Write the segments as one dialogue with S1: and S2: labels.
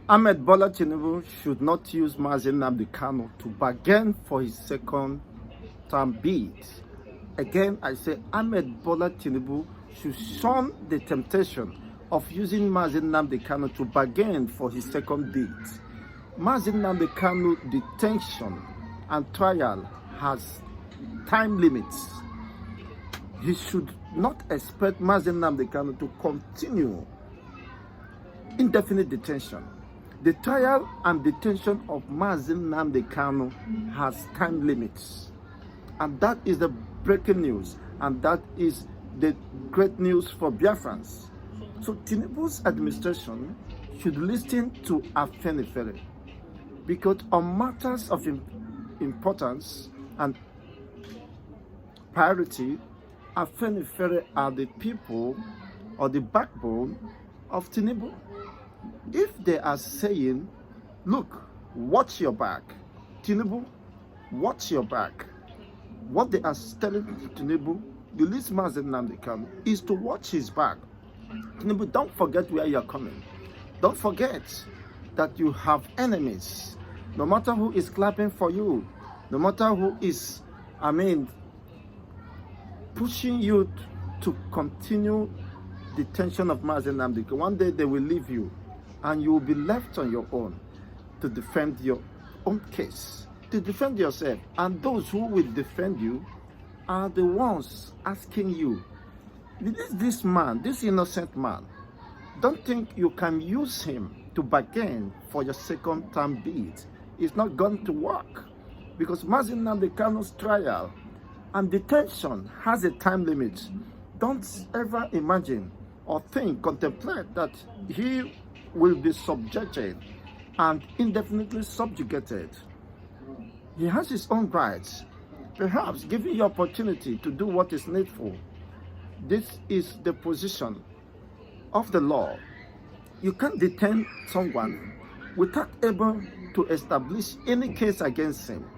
S1: Ahmed Bola Tinubu should not use Nnamdi Kanu to bargain for his second term bid. Again, I say Ahmed Bola Tinubu should shun the temptation of using Nnamdi Kanu to bargain for his second bid. Nnamdi Kanu detention and trial has time limits. He should not expect Nnamdi Kanu to continue indefinite detention. The trial and detention of Nnamdi Kanu has time limits. And that is the breaking news. And that is the great news for Biafrans. So Tinubu's administration should listen to Afenifere, because on matters of importance and priority, Afenifere are the people or the backbone of Tinubu. If they are saying, look, watch your back, Tinubu, watch your back, what they are telling Tinubu, the least Nnamdi Kanu, is to watch his back. Tinubu, don't forget where you're coming. Don't forget that you have enemies. No matter who is clapping for you, no matter who is, pushing you to continue detention of Nnamdi Kanu, one day they will leave you and you will be left on your own to defend your own case, to defend yourself. And those who will defend you are the ones asking you, this man, this innocent man, don't think you can use him to bargain for your second term bid. It's not going to work, because Nnamdi Kanu's trial and detention has a time limit. Don't ever imagine or think, contemplate that he will be subjected and indefinitely subjugated. He has his own rights. Perhaps giving you opportunity to do what is needful. This is the position of the law. You can't detain someone without able to establish any case against him.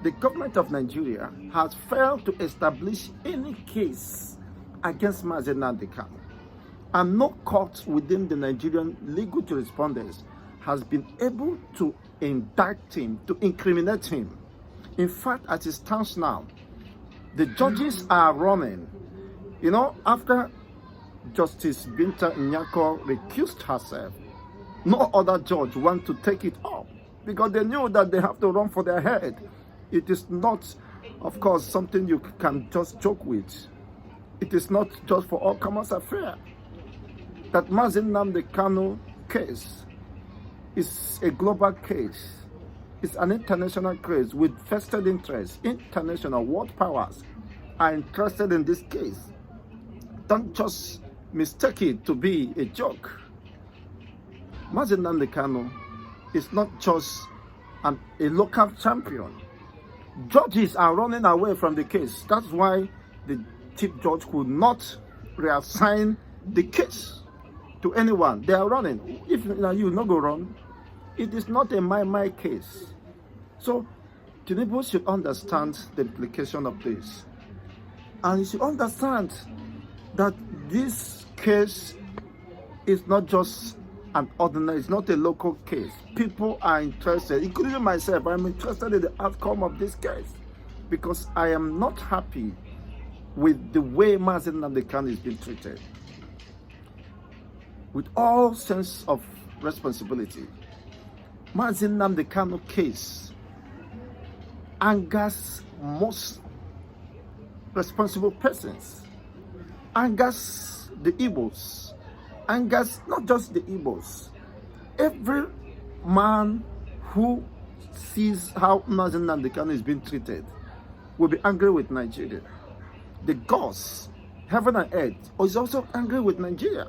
S1: The government of Nigeria has failed to establish any case against Nnamdi Kanu. And no court within the Nigerian legal jurisprudence has been able to indict him, to incriminate him. In fact, as it stands now, the judges are running. You know, after Justice Binta Nyako recused herself, no other judge wants to take it up, because they knew that they have to run for their head. It is not, of course, something you can just joke with. It is not just for all comers affair. That Nnamdi Kanu case is a global case. It's an international case with vested interests. International world powers are interested in this case. Don't just mistake it to be a joke. Nnamdi Kanu is not just a local champion. Judges are running away from the case. That's why the chief judge could not reassign the case to anyone. They are running. If you no go run, it is not a my case. So Tinubu should understand the implication of this, and he should understand that this case is not just an ordinary, it's not a local case. People are interested, including myself. I'm interested in the outcome of this case, because I am not happy with the way Nnamdi Kanu is being treated. With all sense of responsibility, Nnamdi Kanu case angers most responsible persons, angers the Igbos, angers not just the Igbos. Every man who sees how Nnamdi Kanu is being treated will be angry with Nigeria. The gods, heaven and earth, is also angry with Nigerian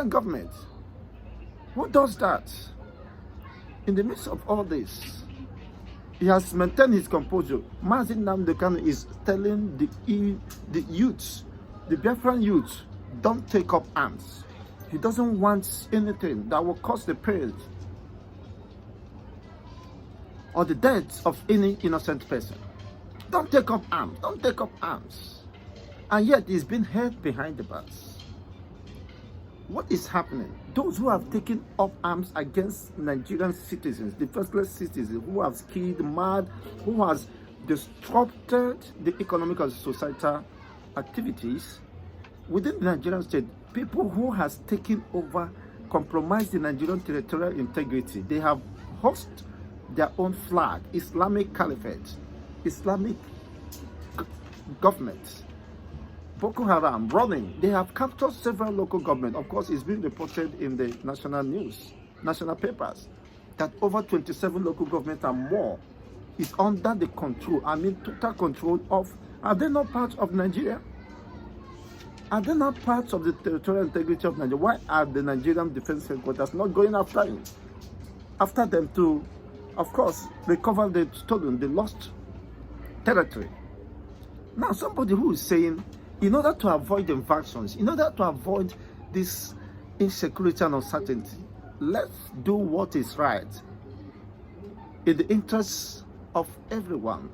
S1: government. Who does that? In the midst of all this, he has maintained his composure. Nnamdi Kanu is telling the youth, the Biafran youth, don't take up arms. He doesn't want anything that will cause the pain or the death of any innocent person. Don't take up arms. Don't take up arms. And yet he's been held behind the bars. What is happening? Those who have taken up arms against Nigerian citizens, defenseless citizens, who have killed, mad, who has disrupted the economic and societal activities within the Nigerian state, people who has taken over, compromised the Nigerian territorial integrity. They have host their own flag, Islamic Caliphate, Islamic government. Boko Haram running. They have captured several local governments. Of course, it's been reported in the national news, national papers, that over 27 local governments and more is under the control, total control of, are they not part of Nigeria? Are they not part of the territorial integrity of Nigeria? Why are the Nigerian Defense Headquarters not going after them to, of course, recover the stolen, the lost territory? Now, somebody who is saying, in order to avoid infractions, in order to avoid this insecurity and uncertainty, let's do what is right in the interests of everyone.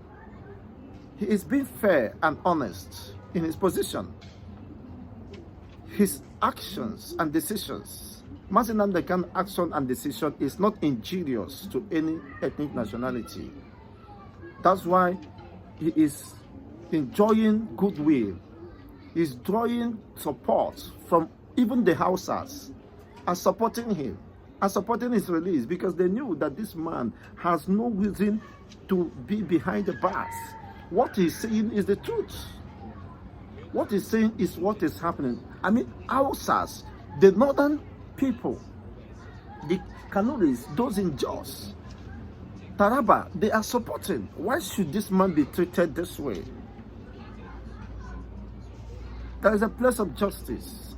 S1: He is being fair and honest in his position. His actions and decisions, Mazi Nnamdi Kanu's action and decision is not injurious to any ethnic nationality. That's why he is enjoying goodwill. He's drawing support from even the Hausas and supporting him and supporting his release, because they knew that this man has no reason to be behind the bars. What he's saying is the truth. What he's saying is what is happening. Hausas, the northern people, the Kanuris, those in Jos, Taraba, they are supporting. Why should this man be treated this way? There is a place of justice.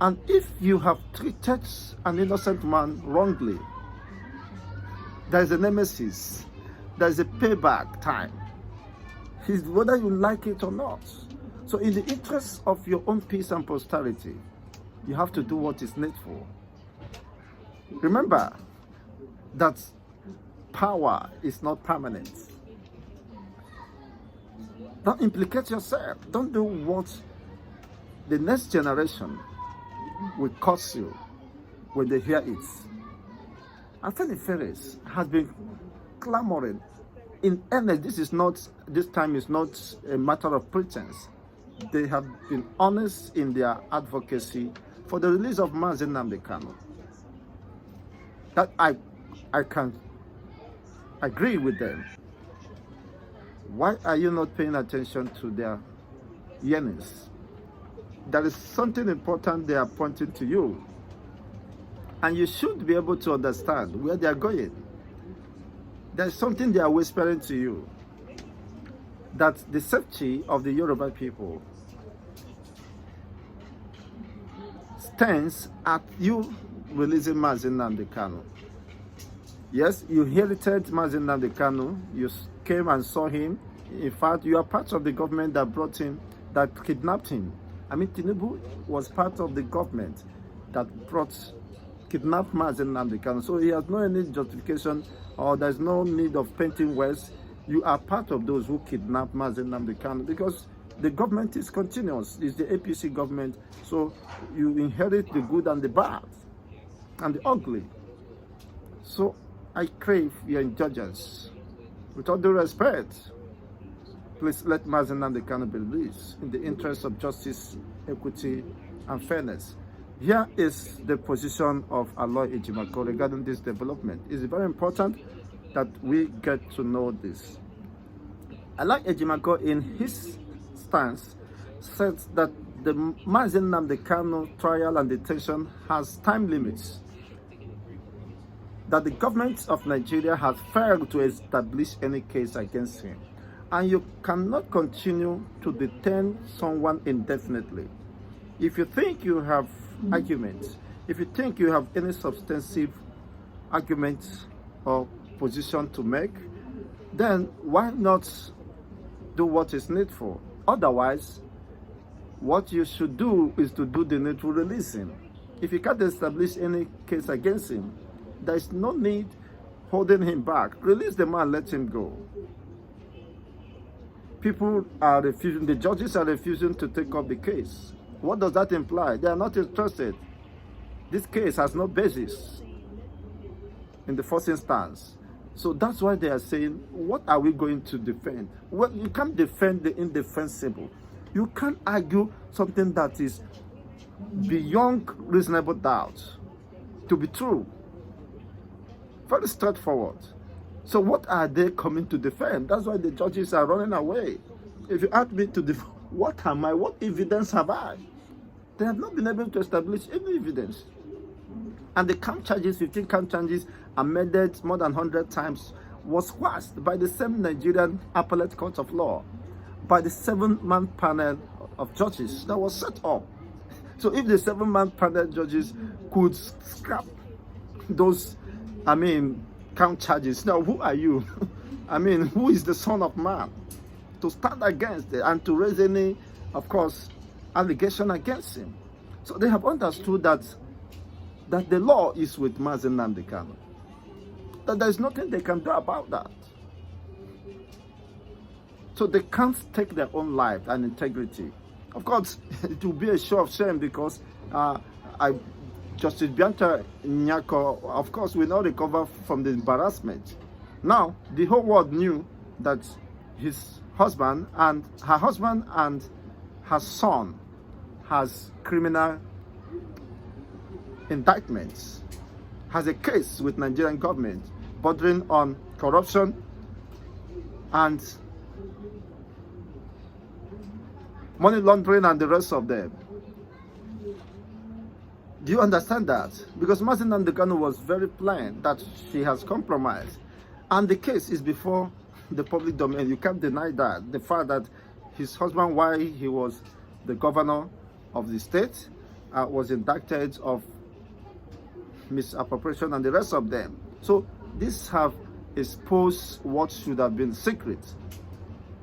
S1: And if you have treated an innocent man wrongly, there is a nemesis. There is a payback time. Whether you like it or not. So in the interest of your own peace and posterity, you have to do what is needful. Remember that power is not permanent. Don't implicate yourself. Don't do what the next generation will curse you when they hear it. Anthony Ferris has been clamoring in earnest. This time is not a matter of pretense. They have been honest in their advocacy for the release of Mazi Nnamdi Kanu. That I can agree with them. Why are you not paying attention to their yearnings? There is something important they are pointing to you. And you should be able to understand where they are going. There is something they are whispering to you. That the safety of the Yoruba people stands at you releasing Mazi Nnamdi Kanu. Yes, you inherited Mazi Nnamdi Kanu. You came and saw him. In fact, you are part of the government that brought him, that kidnapped him. Tinubu was part of the government that kidnapped Mazi Nnamdi Kanu. So he has no any justification, or there's no need of painting words. You are part of those who kidnapped Mazi Nnamdi Kanu, because the government is continuous. It's the APC government. So you inherit the good and the bad and the ugly. So I crave your indulgence. With all due respect, please let Mazi Nnamdi Kanu be released in the interest of justice, equity, and fairness. Here is the position of Aloy Ejimako regarding this development. It's very important that we get to know this. Aloy Ejimako, in his stance, says that the Mazi Nnamdi Kanu trial and detention has time limits. That the government of Nigeria has failed to establish any case against him. And you cannot continue to detain someone indefinitely. If you think you have arguments, if you think you have any substantive arguments or position to make, then why not do what is needful? Otherwise, what you should do is to do the needful releasing. If you can't establish any case against him, there is no need holding him back. Release the man, let him go. People are refusing, the judges are refusing to take up the case. What does that imply? They are not interested. This case has no basis in the first instance. So that's why they are saying, what are we going to defend? Well, you can't defend the indefensible. You can't argue something that is beyond reasonable doubt to be true. Very straightforward. So what are they coming to defend? That's why the judges are running away. If you ask me to defend, what am I? What evidence have I? They have not been able to establish any evidence. And the count charges, 15 count charges, amended more than 100 times, was quashed by the same Nigerian Appellate Court of Law, by the 7-man panel of judges that was set up. So if the 7-man panel judges could scrap those, count charges, now who are you? Who is the Son of Man to stand against it and to raise any, of course, allegation against him? So they have understood that the law is with Nnamdi Kanu, that there is nothing they can do about that. So they can't take their own life and integrity. Of course, it will be a show of shame because Justice Bianca Nyako, of course, will not recover from the embarrassment. Now, the whole world knew that his husband and her son has criminal indictments, has a case with Nigerian government bordering on corruption and money laundering and the rest of them. Do you understand that? Because Nnamdi Kanu was very plain that she has compromised. And the case is before the public domain. You can't deny that. The fact that his husband, while he was the governor of the state, was indicted of misappropriation and the rest of them. So these have exposed what should have been secret.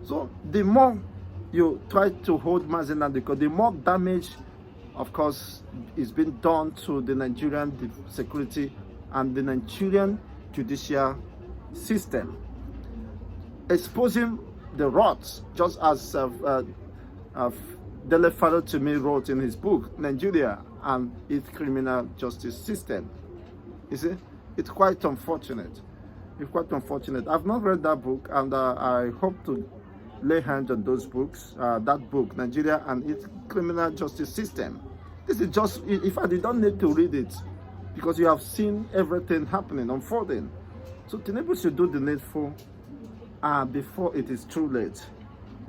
S1: So the more you try to hold Nnamdi Kanu, the more damage, of course, is being done to the Nigerian security and the Nigerian judicial system. Exposing the rots, just as Dele Fado wrote in his book, Nigeria and its criminal justice system. You see, it's quite unfortunate. It's quite unfortunate. I've not read that book, and I hope to lay hands on those books. That book, Nigeria and its criminal justice system. This is just, in fact, you don't need to read it because you have seen everything happening, unfolding. So Tinubu should do the needful before it is too late,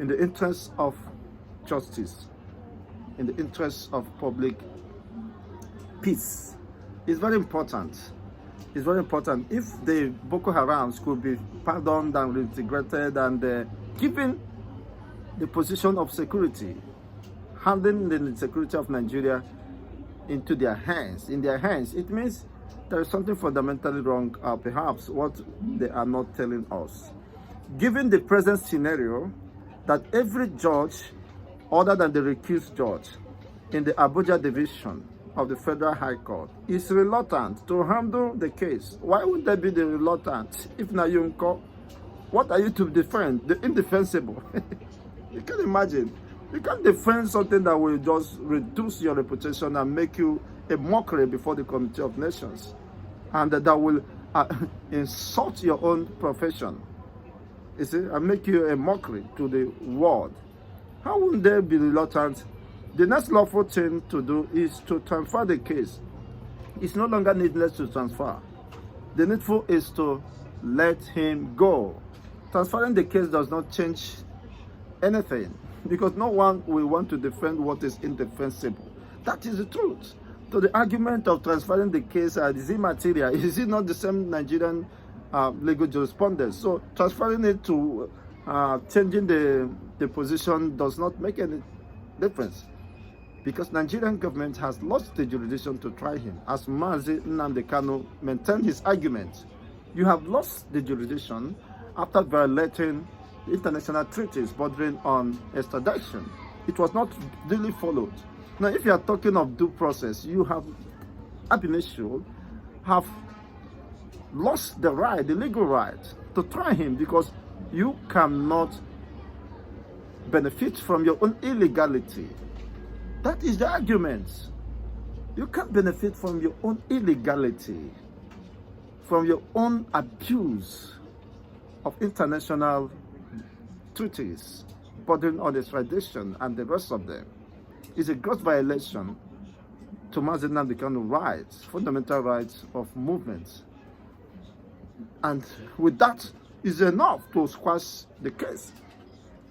S1: in the interest of justice, in the interest of public peace. It's very important. It's very important. If the Boko Harams could be pardoned and reintegrated and given the position of security, handling the security of Nigeria into their hands, it means there is something fundamentally wrong, perhaps what they are not telling us. Given the present scenario that every judge, other than the recused judge in the Abuja division of the Federal High Court, is reluctant to handle the case. Why would they be the reluctant? If Nayunko, what are you to defend? The indefensible. You can imagine. You can't defend something that will just reduce your reputation and make you a mockery before the Committee of Nations, and that will insult your own profession, you see, and make you a mockery to the world. How would they be reluctant? The next lawful thing to do is to transfer the case. It's no longer needless to transfer. The needful is to let him go. Transferring the case does not change anything, because no one will want to defend what is indefensible. That is the truth. So the argument of transferring the case is immaterial. Is it not the same Nigerian legal jurisprudence? So transferring it to changing the position does not make any difference, because Nigerian government has lost the jurisdiction to try him. As Mazi Nnamdi Kanu maintained his argument, you have lost the jurisdiction after violating international treaties bordering on extradition. It was not really followed. Now, if you are talking of due process, you have, ab initio, have lost the right, the legal right to try him, because you cannot benefit from your own illegality. That is the argument. You can't benefit from your own illegality, from your own abuse of international treaties, bordering on extradition and the rest of them. It's a gross violation to Mazi Nnamdi Kanu rights, fundamental rights of movement. And with that is enough to squash the case.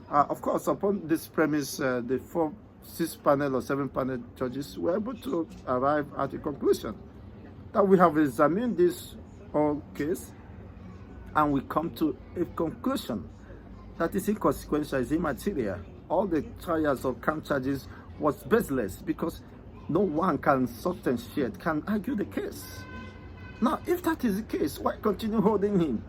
S1: Of course, upon this premise, the 6-panel or 7-panel judges were able to arrive at a conclusion that we have examined this whole case and we come to a conclusion that is inconsequential, is immaterial. All the trials of camp charges was baseless because no one can substantiate, can argue the case. Now, if that is the case, why continue holding him?